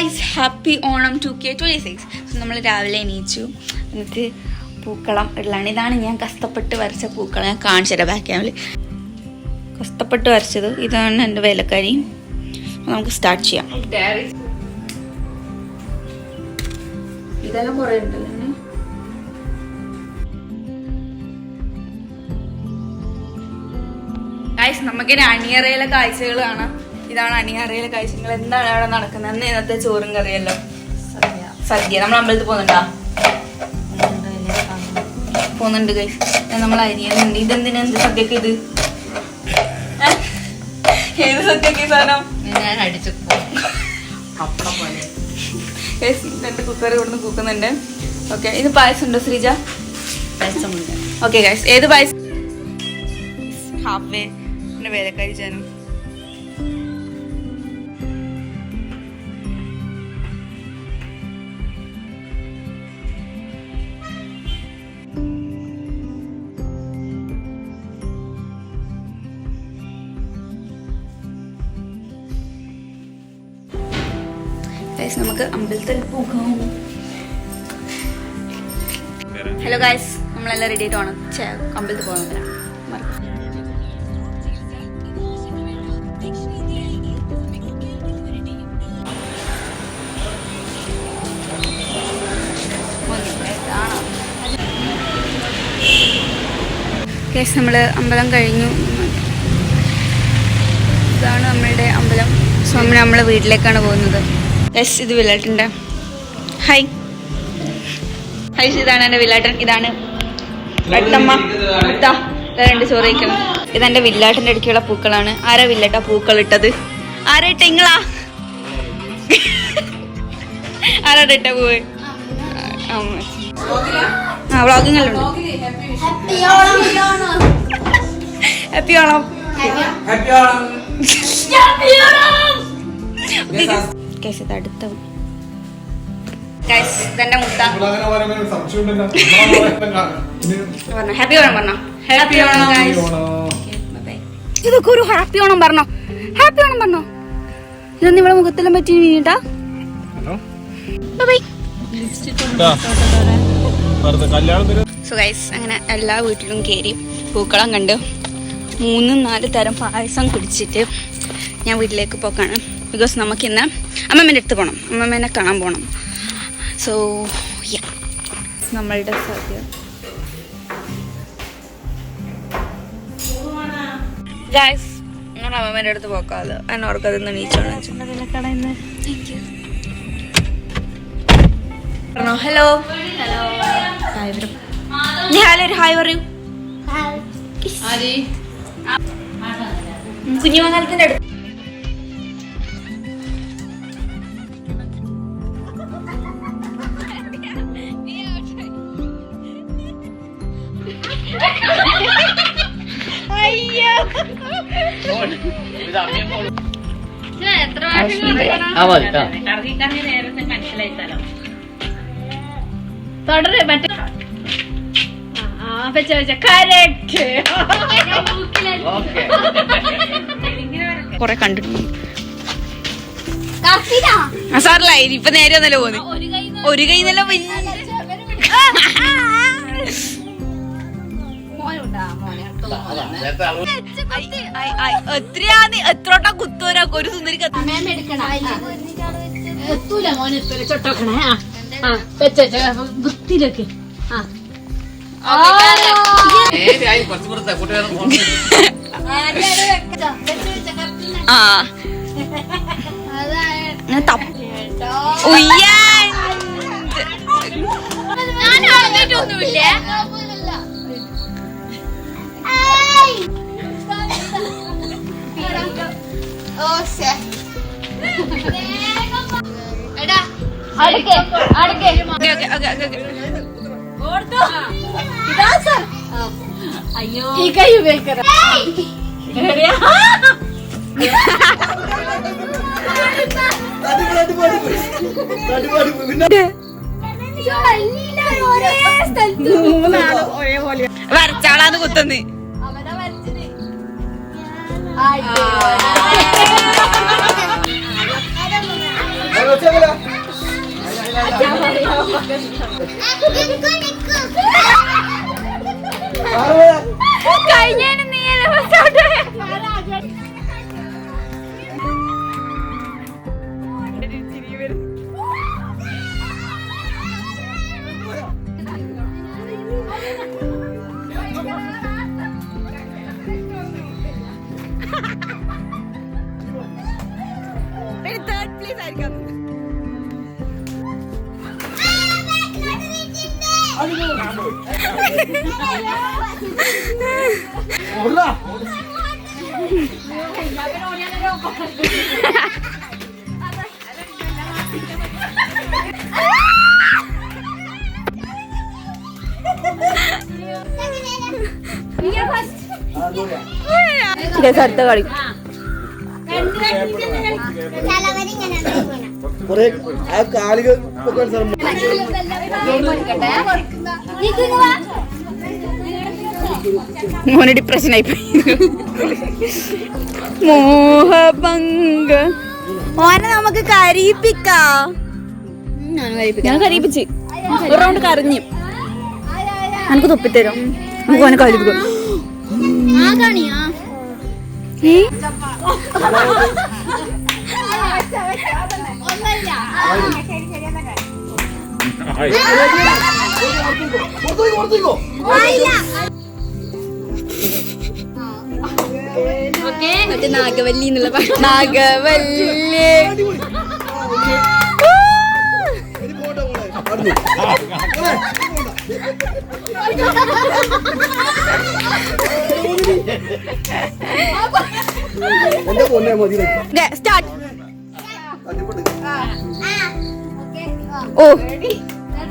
Guys, happy Onam 2K26. നമ്മൾ രാവിലെ എണീച്ചു. എന്നിട്ട് പൂക്കളം ഇടലാണ്. ഇതാണ് ഞാൻ കഷ്ടപ്പെട്ട് വരച്ച പൂക്കളം. ഞാൻ കാണിച്ചു തരാം ബാക്ക് ക്യാമിൽ. കഷ്ടപ്പെട്ട് വരച്ചത് ഇതാണ് എൻ്റെ വേലക്കാരി. നമുക്ക് സ്റ്റാർട്ട് ചെയ്യാം. ഇതെല്ലാം കുറേ ഉണ്ടല്ലോ. ഗൈസ്, നമുക്കിനി അണിയറയിലെ കാഴ്ചകൾ കാണാം. ഇതാണ് അണിയറയിലെ കാഴ്ചകൾ. എന്താണ് അവിടെ നടക്കുന്നത്? അന്ന് ഇന്നത്തെ ചോറും കറിയല്ലോ, സദ്യ. നമ്മൾ അമ്പലത്തിൽ പോകുന്നുണ്ട് ഗൈസ്. നമ്മൾ അരിയുന്നുണ്ട്. ഇതെന്തിനാ? എന്ത് സദ്യക്ക് ഇത്? ഏത് സദ്യക്ക് ഈ സാധനം? ഞാൻ അടിച്ചു രണ്ട് കുക്കർ ഇവിടുന്ന് കൂക്കുന്നുണ്ട്. ഓക്കെ, ഇത് പായസം ഉണ്ടോ ശ്രീജ? പായസമുണ്ട്. ഓക്കെ ഗൈസ്, ഏത് പായസം? ഹാഫ് വേ വേലക്കാരി ജനം. ഗൈസ്, നമുക്ക് അമ്പലത്തിൽ പോകാം. ഹലോ ഗൈസ്, നമ്മളെല്ലാം റെഡി ആയിട്ട് പോകണം. അമ്പലത്തിൽ പോകണം. ഗൈസ്, നമ്മൾ അമ്പലം കഴിഞ്ഞു. ഇതാണ് നമ്മളുടെ അമ്പലം. സോ നമ്മൾ വീട്ടിലേക്കാണ് പോകുന്നത്. ഗൈസ്, ഇത് വില്ലാട്ടൻ്റെ. ഹായ് ഹൈസ്, ഇതാണ് എൻ്റെ വില്ലാട്ടൻ. ഇതാണ് അടുത്തമ്മ. രണ്ട് ചോറ് കഴിക്കണം. ഇതെൻ്റെ വില്ലാട്ടൻ്റെ അടുക്കുള്ള പൂക്കളാണ്. ആരാ വില്ലാട്ട പൂക്കൾ ഇട്ടത്? ആരാ ഇട്ട? ഇങ്ങളാ? ആരാ ഇട്ട പൂവ്? ആ, വ്ളോഗിങ്ങളുണ്ട്. ഹാപ്പി ഓണം. അടുത്ത ഇതെന്റെ മുത്ത. ഹാപ്പി ഓണം പറഞ്ഞോ. ഹാപ്പി ഓണം. ഇതൊക്കെ ഒരു ഹാപ്പി ഓണം പറഞ്ഞോ. ഹാപ്പി ഓണം പറഞ്ഞോ. ഇതൊന്നും ഇവിടെ മുഖത്തെല്ലാം പറ്റി വീണിട്ടാ. സോ ഗൈസ്, അങ്ങനെ എല്ലാ വീട്ടിലും കയറി പൂക്കളം കണ്ട് 3-4 തരം പായസം കുടിച്ചിട്ട് ഞാൻ വീട്ടിലേക്ക് പോക്കാണ്. ബിക്കോസ് നമുക്കിന്ന് അമ്മമ്മേൻ്റെ അടുത്ത് പോകണം. അമ്മമ്മേനെ കാണാൻ പോകണം. സോ നമ്മളുടെ സദ്യ. ഗൈസ്, ഞാൻ അമ്മമ്മേൻ്റെ അടുത്ത് പോക്കാമല്ലോ. എന്നോർക്കതൊന്ന് നീച്ചോണം. Hello hello. ഒരു ഹായ് പറയൂ. കുഞ്ഞിമംഗലത്തിന്റെ അടുത്ത്. തുടരെ മറ്റേ കൊറേ കണ്ടിട്ടുണ്ട്. സാറില്ല, ഇപ്പൊ നേരെ ഒന്നല്ലേ പോന്ന്. ഒരു കൈ നല്ല എത്രയാന്ന് എത്രോട്ടാ കുത്തോരാക്കും ഒരു സുന്ദരി വൃത്തിയിലൊക്കെ. അയ്യോ, ഈ കൈ ഉപയോഗിക്കറ. വരച്ചാളാന്ന് കുത്തന്ന്. കഴിഞ്ഞ നീയല്ലേ ഫസ്റ്റ് ഔട്ട്. തേർഡ് പ്ലേസ് ആയിരിക്കാം. അടുത്ത കളി മോനെ ഡിപ്രഷൻ ആയിപ്പോയി. മോഹഭംഗ മോനെ നമുക്ക് കരയിപ്പിക്കാം. ഞാൻ കരയിപ്പിച്ച് ഒരു റൗണ്ട് കരഞ്ഞു. എനിക്ക് തൊപ്പിത്തരും. നമുക്ക് ഓനെ കരയിപ്പിക്കും. മറ്റേ നാഗവല്ലി എന്നുള്ള നാഗവല്ലി. സ്റ്റാർട്ട്. ഓ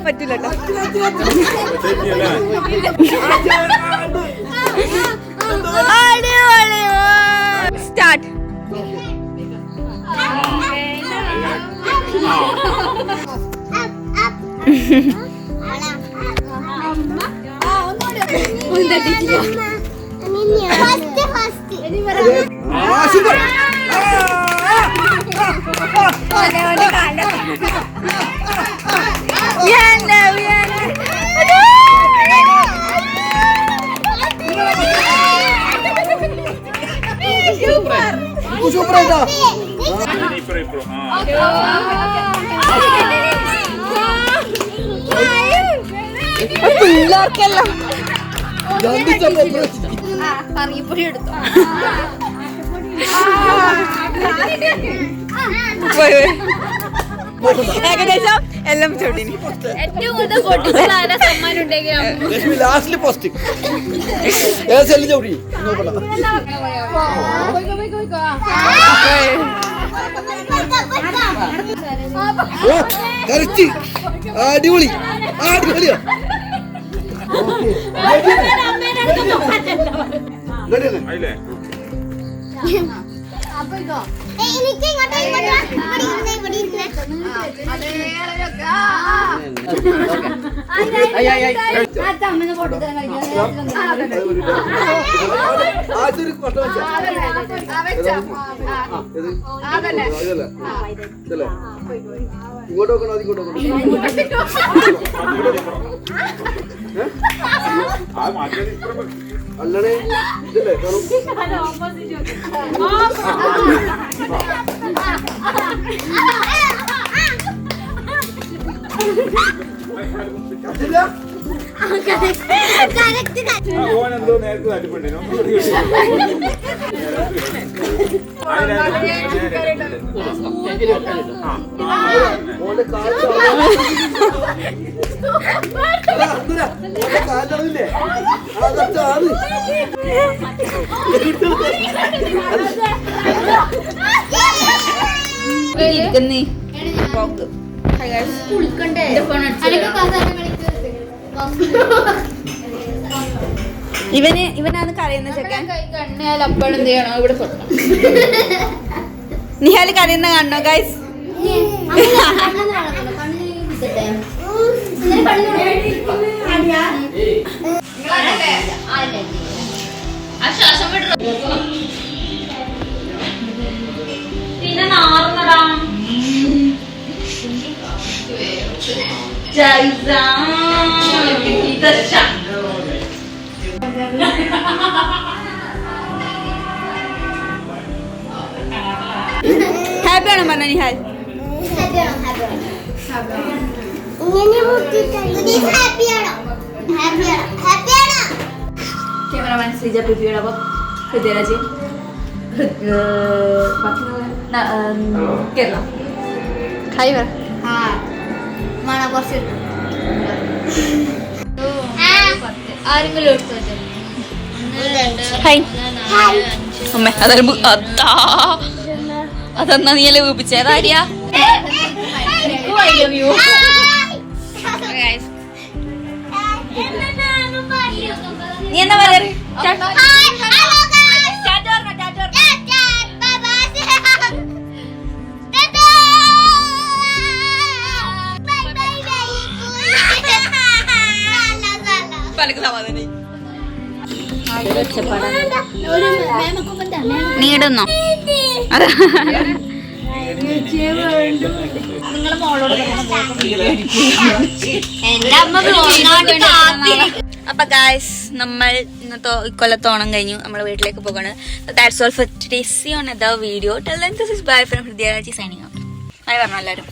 പറ്റില്ല സ്റ്റാർട്ട്. പിള്ളേർക്കല്ല അറിയപ്പൊടി എടുത്തു. ഏകദേശം എല്ലാം ചോട്ടിന്. ഏറ്റവും കൂടുതൽ സമ്മാനം ഉണ്ടെങ്കിൽ ലാസ്റ്റില് പോസ്റ്റ് അടിപൊളി അടിപൊളിയാ. ഇങ്ങോട്ട് നോക്കണോ അതിങ്ങോട്ട് നോക്കണോ? അല്ലണേ ഇതല്ലേ ഓനെന്തോ നേരത്തെ തട്ടിപ്പുണ്ടോ കാലല്ലേ ഇവനാണ് കരയുന്ന ചെക്കൻ. അപ്പോഴും എന്ത് ചെയ്യണോ ഇവിടെ തൊട്ടണം. നിഹാല് കരയുന്ന കാണണോ ഗൈസ്? പിന്നെ നാറുന്നടാ ഹാപ്പി ആണോ പറഞ്ഞ നിഹാൽ? ക്യാമറമാൻ ശ്രീജ പിപിയോടൊപ്പം ഹൃദയരാജ് കേരള. ഹായ് പറ. ആരെങ്കിലും എടുത്തു ഹായ് അമ്മ അതെന്നാ നീയല്ലേ വീപ്പിച്ചേ? അതാര്യാ? നീ എന്നാ പറയാ? നീ ഇടുന്നോ? നിങ്ങളെ മോളോട് അപ്പൊ ഗായ്സ് നമ്മൾ ഇന്നത്തെ ഇക്കൊല്ലത്തെ ഓണം കഴിഞ്ഞു. നമ്മളെ വീട്ടിലേക്ക് പോകാണ്. That's all for today. See on other video. Till then this is bye from Hridayaraji signing out. Bye പറഞ്ഞോ എല്ലാവരും.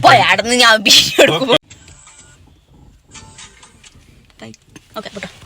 പോയാടുന്ന് ഞാൻ വീഡിയോ എടുക്കും. ഓക്കെ.